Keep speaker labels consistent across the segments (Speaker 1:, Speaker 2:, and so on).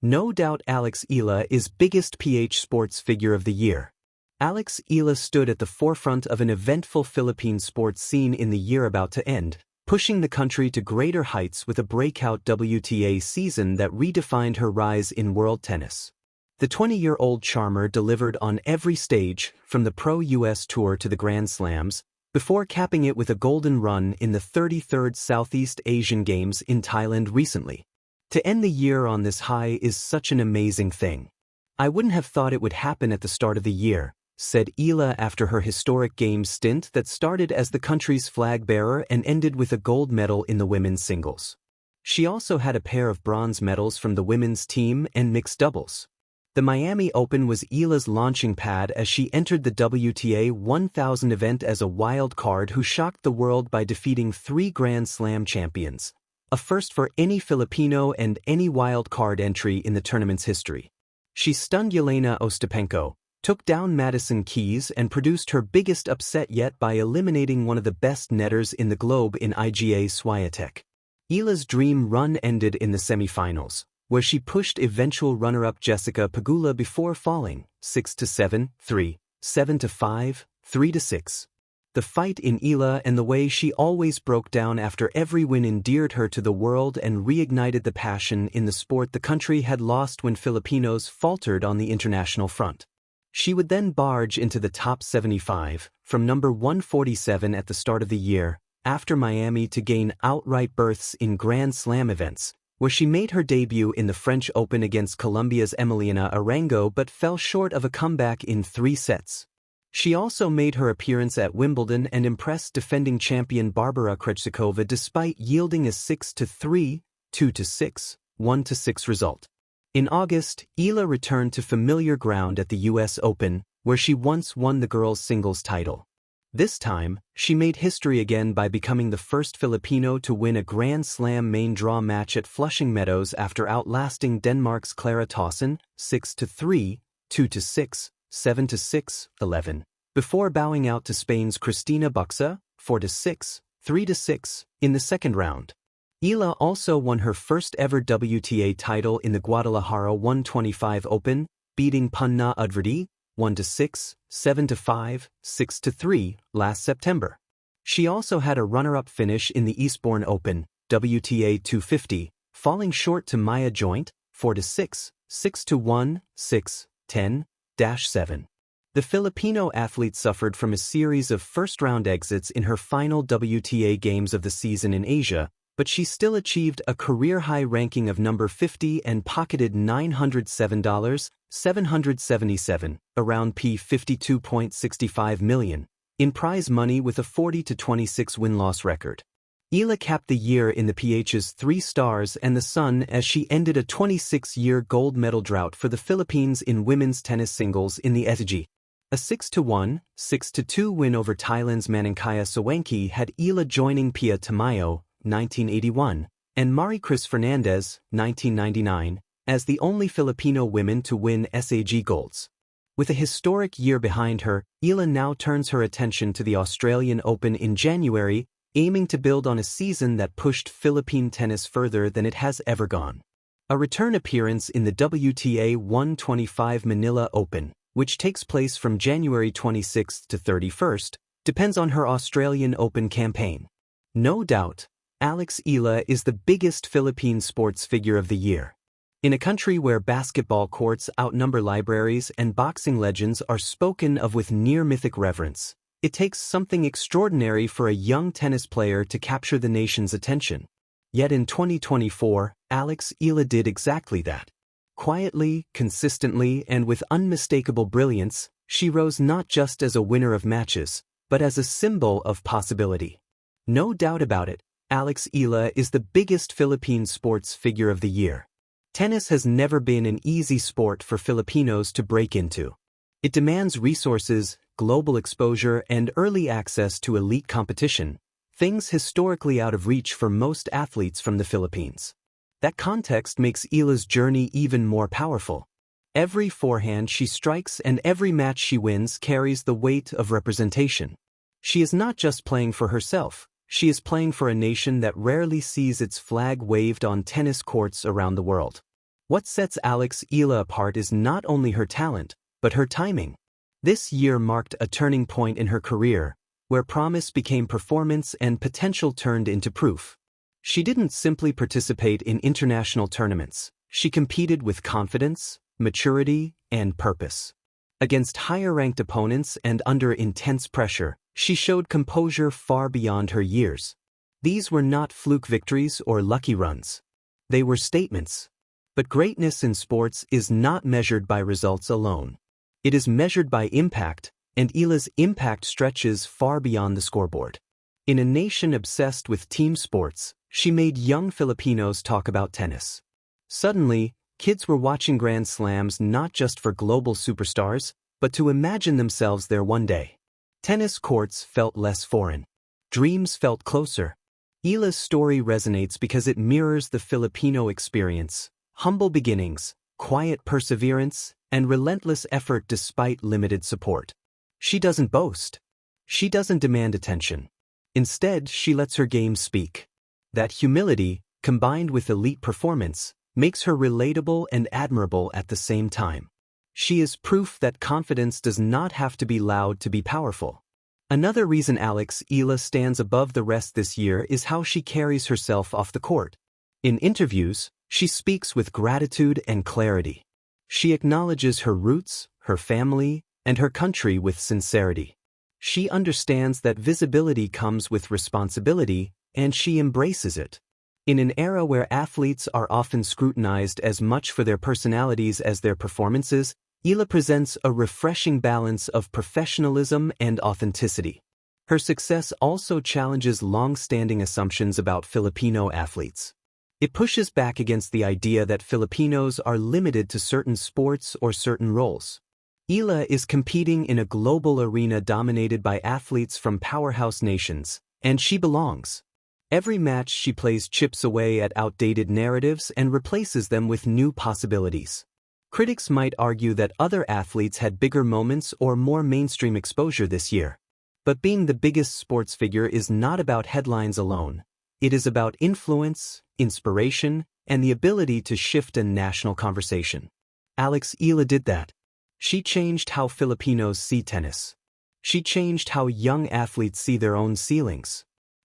Speaker 1: No doubt Eala is biggest PH sports figure of the year. Eala stood at the forefront of an eventful Philippine sports scene in the year about to end, pushing the country to greater heights with a breakout WTA season that redefined her rise in world tennis. The 20-year-old charmer delivered on every stage, from the Pro US Tour to the Grand Slams, before capping it with a golden run in the 33rd Southeast Asian Games in Thailand recently. To end the year on this high is such an amazing thing. I wouldn't have thought it would happen at the start of the year, said Eala after her historic Games stint that started as the country's flag bearer and ended with a gold medal in the women's singles. She also had a pair of bronze medals from the women's team and mixed doubles. The Miami Open was Eala's launching pad as she entered the WTA 1000 event as a wild card who shocked the world by defeating 3 Grand Slam champions, a first for any Filipino and any wild card entry in the tournament's history. She stunned Jelena Ostapenko, took down Madison Keys and produced her biggest upset yet by eliminating one of the best netters in the globe in Iga Swiatek. Eala's dream run ended in the semifinals, where she pushed eventual runner-up Jessica Pegula before falling 6-7, 3, 7-5, 3-6. The fight in Eala and the way she always broke down after every win endeared her to the world and reignited the passion in the sport the country had lost when Filipinos faltered on the international front. She would then barge into the top 75, from number 147 at the start of the year, after Miami to gain outright berths in Grand Slam events, where she made her debut in the French Open against Colombia's Emiliana Arango but fell short of a comeback in 3 sets. She also made her appearance at Wimbledon and impressed defending champion Barbara Krejcikova despite yielding a 6-3, 2-6, 1-6 result. In August, Eala returned to familiar ground at the US Open, where she once won the girls' singles title. This time, she made history again by becoming the first Filipino to win a Grand Slam main draw match at Flushing Meadows after outlasting Denmark's Clara Tauson 6-3, 2-6, 7-6, 11, before bowing out to Spain's Cristina Buxa 4-6, 3-6 in the second round. Eala also won her first ever WTA title in the Guadalajara 125 Open, beating Punna Udvardy 1-6, 7-5, 6-3 last September. She also had a runner-up finish in the Eastbourne Open, WTA 250, falling short to Maya Joint 4-6, 6-1, 6, 10-7. The Filipino athlete suffered from a series of first-round exits in her final WTA games of the season in Asia, but she still achieved a career-high ranking of number 50 and pocketed $907,777, around $52.65 million, in prize money with a 40-26 win-loss record. Eala capped the year in the PH's 3 stars and the sun as she ended a 26-year gold medal drought for the Philippines in women's tennis singles in the ETG. A 6-1, 6-2 win over Thailand's Maninkaya Sawanki had Eala joining Pia Tamayo, 1981, and Maricris Fernandez, 1999, as the only Filipino women to win SAG golds. With a historic year behind her, Eala now turns her attention to the Australian Open in January, aiming to build on a season that pushed Philippine tennis further than it has ever gone. A return appearance in the WTA 125 Manila Open, which takes place from January 26 to 31st, depends on her Australian Open campaign. No doubt, Eala is the biggest Philippine sports figure of the year. In a country where basketball courts outnumber libraries and boxing legends are spoken of with near-mythic reverence, it takes something extraordinary for a young tennis player to capture the nation's attention. Yet in 2024, Eala did exactly that. Quietly, consistently, and with unmistakable brilliance, she rose not just as a winner of matches, but as a symbol of possibility. No doubt about it, Eala is the biggest Philippine sports figure of the year. Tennis has never been an easy sport for Filipinos to break into. It demands resources, global exposure, and early access to elite competition, things historically out of reach for most athletes from the Philippines. That context makes Eala's journey even more powerful. Every forehand she strikes and every match she wins carries the weight of representation. She is not just playing for herself, she is playing for a nation that rarely sees its flag waved on tennis courts around the world. What sets Alex Eala apart is not only her talent, but her timing. This year marked a turning point in her career, where promise became performance and potential turned into proof. She didn't simply participate in international tournaments. She competed with confidence, maturity, and purpose. Against higher-ranked opponents and under intense pressure, she showed composure far beyond her years. These were not fluke victories or lucky runs. They were statements. But greatness in sports is not measured by results alone. It is measured by impact, and Eala's impact stretches far beyond the scoreboard. In a nation obsessed with team sports, she made young Filipinos talk about tennis. Suddenly, kids were watching Grand Slams not just for global superstars, but to imagine themselves there one day. Tennis courts felt less foreign. Dreams felt closer. Eala's story resonates because it mirrors the Filipino experience: humble beginnings, quiet perseverance, and relentless effort despite limited support. She doesn't boast. She doesn't demand attention. Instead, she lets her game speak. That humility, combined with elite performance, makes her relatable and admirable at the same time. She is proof that confidence does not have to be loud to be powerful. Another reason Alex Eala stands above the rest this year is how she carries herself off the court. In interviews, she speaks with gratitude and clarity. She acknowledges her roots, her family, and her country with sincerity. She understands that visibility comes with responsibility, and she embraces it. In an era where athletes are often scrutinized as much for their personalities as their performances, Eala presents a refreshing balance of professionalism and authenticity. Her success also challenges long-standing assumptions about Filipino athletes. It pushes back against the idea that Filipinos are limited to certain sports or certain roles. Eala is competing in a global arena dominated by athletes from powerhouse nations, and she belongs. Every match she plays chips away at outdated narratives and replaces them with new possibilities. Critics might argue that other athletes had bigger moments or more mainstream exposure this year. But being the biggest sports figure is not about headlines alone. It is about influence, inspiration, and the ability to shift a national conversation. Alex Eala did that. She changed how Filipinos see tennis. She changed how young athletes see their own ceilings.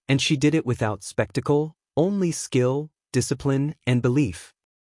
Speaker 1: And she did it without spectacle, only skill, discipline, and belief.